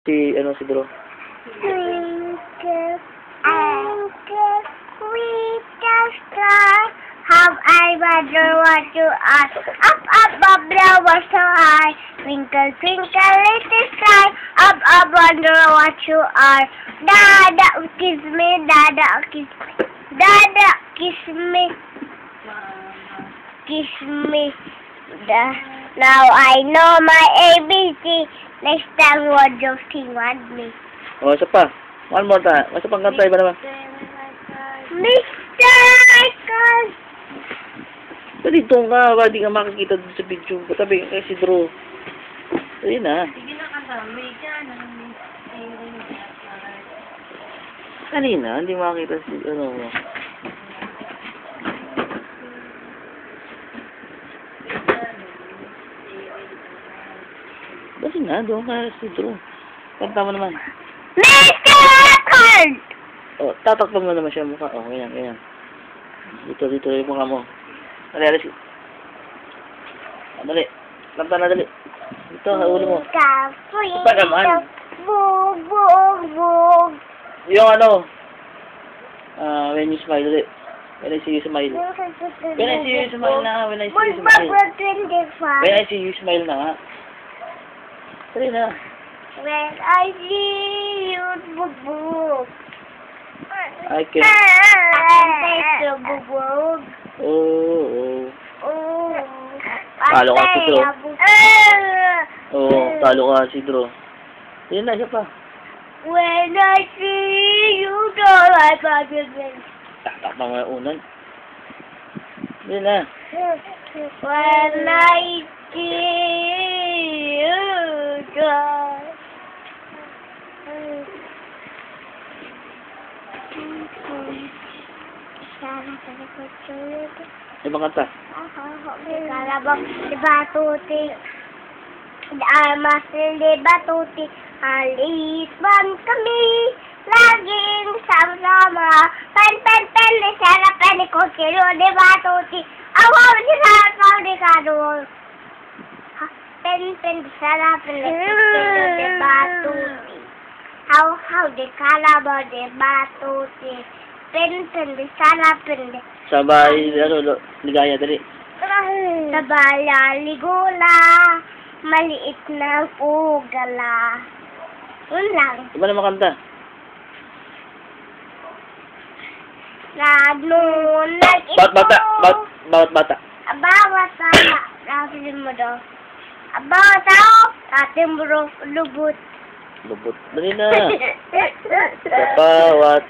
Si Bro. Twinkle, twinkle, little star, how I wonder what you are. Up above the world so high. Twinkle, twinkle, little star, up wonder what you are. Dada, kiss me, Dada, kiss me. Dada, kiss me. Kiss me. Now I know my ABC. Next time, what do you want me? O, isa pa. One more time. Isa pang kanta, iba naman. Mr. Michael! Dito nga, ba, di ka makikita dun sa video. Patabi ka kay si Drew. Ayun na. Sige na kanta. May dyan. Kanina, hindi makikita si, ano. Kasi na, doon ka si Drew. Kanta mo naman. Mr. Michael! O, tatakpan mo naman siya mukha. O, ganyan, ganyan. Dito yung mukha mo. Dali, alis. Dali. Kanta na, dali. Dito, ulo mo. Pa naman. Bug, bug, bug. Yung ano, when you smile, dali. When I see you smile. When I see you smile na, when I see you smile. When I see you smile na nga. Dali na. When I see you, bug, bug. I can. Bug, bug. Oo. Oh. Talo ka si Drew. Oo, talo ka si Drew. Yun na, siya pa. When I see you, don't I forget. Tatakpan mo yung unan. Yun na. When I see you, don't. Ibang kanta. Kalabang di batuti. Masil di batuti. Alis man kami. Laging sama-sama. Pen, sarap ni Kokiro di batuti. Awaw di sarap ni Kado. Pen, sarap ni Kokiro di batuti. How di kalabang di batuti. Pen, sarap ni. Sabay, ano, ligaya, dali. Sabay, ligula. Maliit na pugala. Yun lang. Iba na makanta. Nanunan ito. Bawat bata. Bawat bata. Natin mo daw. Bawat tao. Natin mo lubot. Lubot. Dali na. Bawat.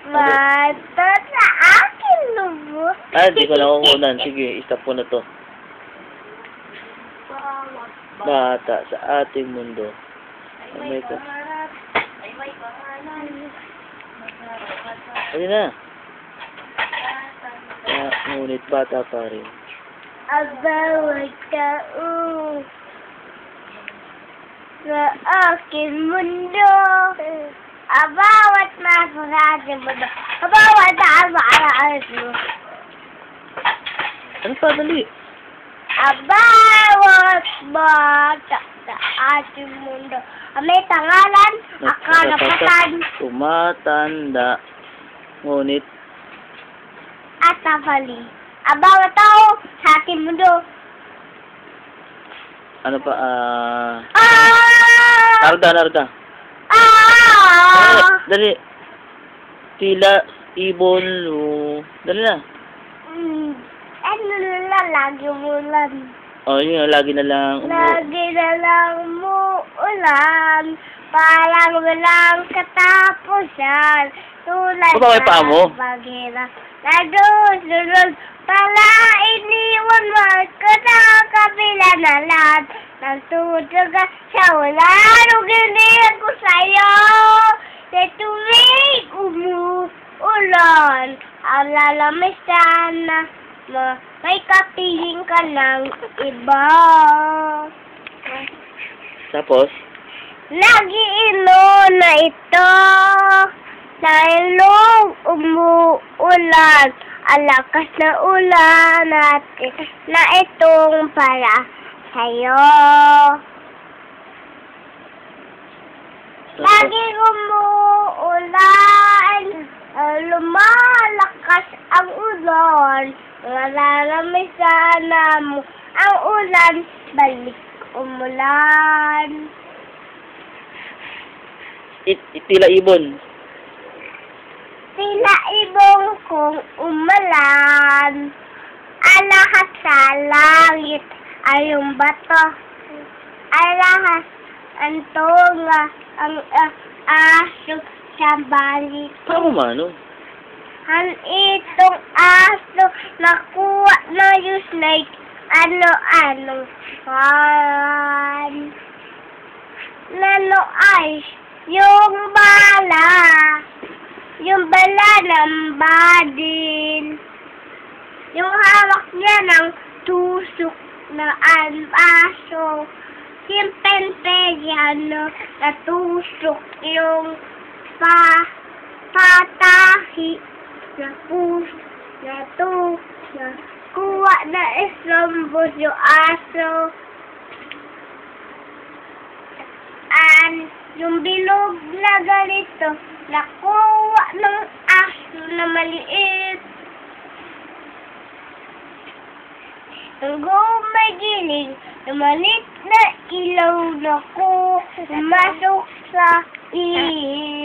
Bata sa akin lubot. Di ko na kukunan. Sige, stop ko na to. Bata sa ating mundo. Ay, may pangarap. Ay, may pangalan. Dali na. Ngunit bata pa rin. Bawat tao. Sa aking mundo. Bawat nasa ating mundo. Bawat tao sa aking mundo. Ano pa, dali? Bawat bata sa ating mundo. May tangalan, karapatan, tumatanda, ngunit at tafali. Bawat tao sa ating mundo. Ano pa, Narda. Dali. Tila, ibon, dali na. Ano na lagi mo lang. Yun, lagi na lang. Lagi na lang mo ulan. Parang walang katapusan. Tulad May paa mo? paghirap. Nadusunod. Para iniwan mo ka sa kabila na lahat. Nagtutuga sa ulan. Uginig ko sa'yo. Sa tuwing umuulan. Ang lalamis sana. May kapiling ka ng iba. Tapos? Lagi ilo na ito. Dahil nung umuulan, alakas na ulan natin na itong para sa'yo. Lagi umuulan, lumalakas ang ulan, nalalamisan mo ang ulan, balik umulan. Tila ibon. Tila ibong kung umalan, alahat sa langit ay yung bato, alahat ang tunga, ang aso sa balik. Paano mano? Ang itong aso nakuha na yung snake, ano-anong fan. Nano ay yung bala ng badin. Yung hawak niya ng tusok na aso. Simpente-ano na tusok yung patahi na kuha na islambos yung aso. Yung bilog na ganito, nakuha ng aso na maliit. Ang gumagiling, maliit na ilaw na pumasok sa ihi.